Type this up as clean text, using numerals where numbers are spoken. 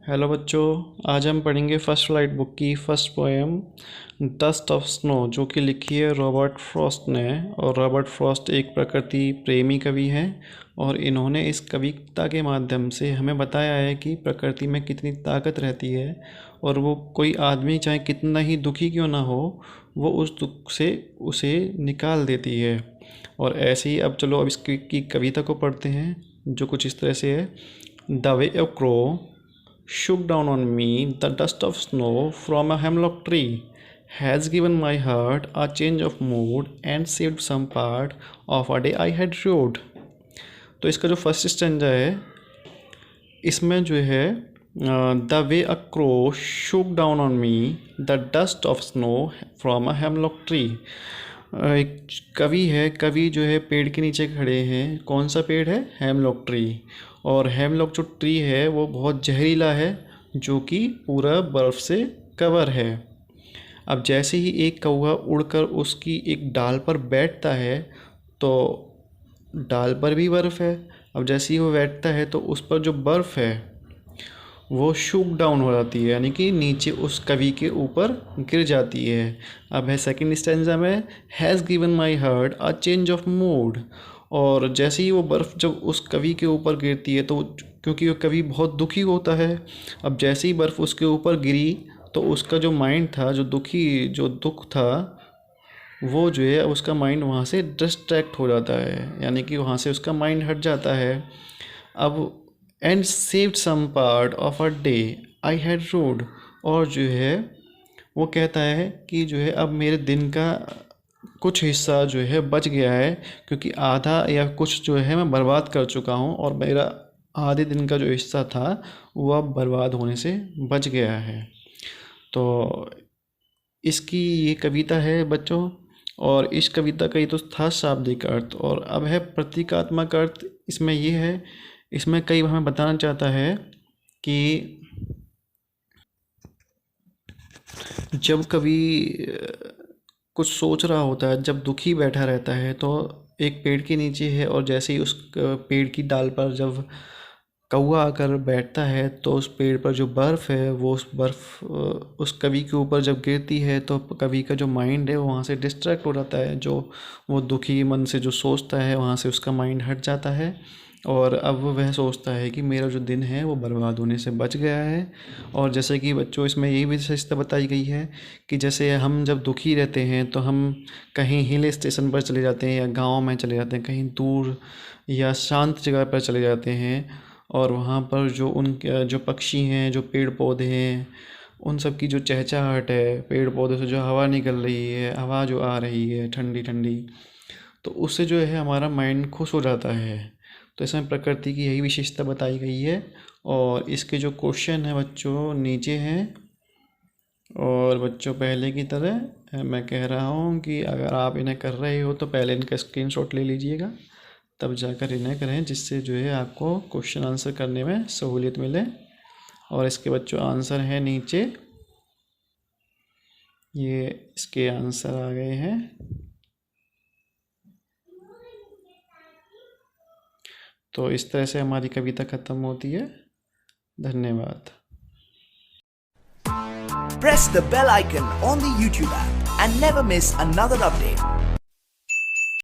Hello बच्चों, आज हम पढ़ेंगे फर्स्ट फ्लाइट बुक की first poem dust of snow, जो कि लिखी है रॉबर्ट फ्रॉस्ट ने। और रॉबर्ट फ्रॉस्ट एक प्रकृति प्रेमी कवि हैं और इन्होंने इस कविता के माध्यम से हमें बताया है कि प्रकृति में कितनी ताकत रहती है और वो कोई आदमी चाहे कितना ही दुखी क्यों ना हो, वो उस दुख से उसे निकाल देती है। और ऐसे ही अब चलो अब इसकी कविता को पढ़ते हैं, जो कुछ इस तरह से है। The way a crow shook down on me the dust of snow from a hemlock tree has given my heart a change of mood and saved some part of a day I had rued। तो इसका जो first stanza है, इसमें जो है the way a crow Shuk down on me the dust of snow from a hemlock tree. एक कवि है, कवि जो है पेड़ के नीचे खड़े हैं। कौन सा पेड़ है? Hemlock tree. और हेमलॉक जो ट्री है वो बहुत जहरीला है, जो कि पूरा बर्फ़ से कवर है। अब जैसे ही एक कौवा उड़कर उसकी एक डाल पर बैठता है तो डाल पर भी बर्फ़ है। अब जैसे ही वो बैठता है तो उस पर जो बर्फ़ है वो शूक डाउन हो जाती है, यानी कि नीचे उस कवि के ऊपर गिर जाती है। अब है सेकंड स्टैंजा में, has given my heart a change of mood. और जैसे ही वो बर्फ़ जब उस कवि के ऊपर गिरती है तो क्योंकि वो कवि बहुत दुखी होता है, अब जैसे ही बर्फ़ उसके ऊपर गिरी तो उसका जो माइंड था, जो दुख था, वो जो है उसका माइंड वहाँ से डिस्ट्रैक्ट हो जाता है, यानी कि वहाँ से उसका माइंड हट जाता है। अब and saved some part of a day I had rude. और जो है वो कहता है कि जो है अब मेरे दिन का कुछ हिस्सा जो है बच गया है, क्योंकि आधा या कुछ जो है मैं बर्बाद कर चुका हूँ और मेरा आधे दिन का जो हिस्सा था वो अब बर्बाद होने से बच गया है। तो इसकी ये कविता है बच्चों, और इस कविता का ये तो था शाब्दिक अर्थ, और अब है प्रतीकात्मक अर्थ। इसमें ये है, इसमें कई हमें बताना चाहता है कि जब कभी कुछ सोच रहा होता है, जब दुखी बैठा रहता है तो एक पेड़ के नीचे है, और जैसे ही उस पेड़ की डाल पर जब कौवा आकर बैठता है तो उस पेड़ पर जो बर्फ़ है वो उस बर्फ़ उस कवि के ऊपर जब गिरती है तो कवि का जो माइंड है वो वहाँ से डिस्ट्रैक्ट हो जाता है। जो वो दुखी मन से जो सोचता है वहाँ से उसका माइंड हट जाता है, और अब वह सोचता है कि मेरा जो दिन है वो बर्बाद होने से बच गया है। और जैसे कि बच्चों इसमें यही विशेषता बताई गई है कि जैसे हम जब दुखी रहते हैं तो हम कहीं हिल स्टेशन पर चले जाते हैं या गाँव में चले जाते हैं, कहीं दूर या शांत जगह पर चले जाते हैं, और वहाँ पर जो पक्षी हैं, जो पेड़ पौधे हैं, उन सब की जो चहचहाहट है, पेड़ पौधे से जो हवा निकल रही है, हवा जो आ रही है ठंडी ठंडी, तो उससे जो है हमारा माइंड खुश हो जाता है। तो इसमें प्रकृति की यही विशेषता बताई गई है। और इसके जो क्वेश्चन है बच्चों नीचे हैं, और बच्चों पहले की तरह मैं कह रहा हूँ कि अगर आप इन्हें कर रहे हो तो पहले इनका स्क्रीनशॉट ले लीजिएगा, तब जाकर इन्हें करें, जिससे जो है आपको क्वेश्चन आंसर करने में सहूलियत मिले। और इसके बच्चों आंसर है नीचे, ये इसके आंसर आ गए हैं। तो इस तरह से हमारी कविता ख़त्म होती है। धन्यवाद। Press the bell icon on the YouTube app and never miss another update.